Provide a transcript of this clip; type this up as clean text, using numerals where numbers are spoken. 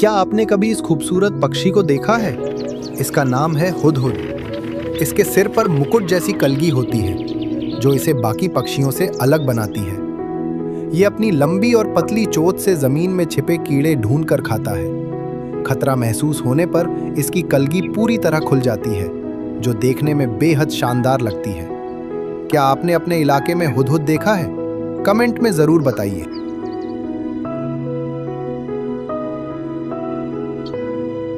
क्या आपने कभी इस खूबसूरत पक्षी को देखा है? इसका नाम है हुदहुद। इसके सिर पर मुकुट जैसी कलगी होती है, जो इसे बाकी पक्षियों से अलग बनाती है। ये अपनी लंबी और पतली चोंच से जमीन में छिपे कीड़े ढूंढ कर खाता है। खतरा महसूस होने पर इसकी कलगी पूरी तरह खुल जाती है, जो देखने में बेहद शानदार लगती है। क्या आपने अपने इलाके में हुदहुद देखा है? कमेंट में जरूर बताइए।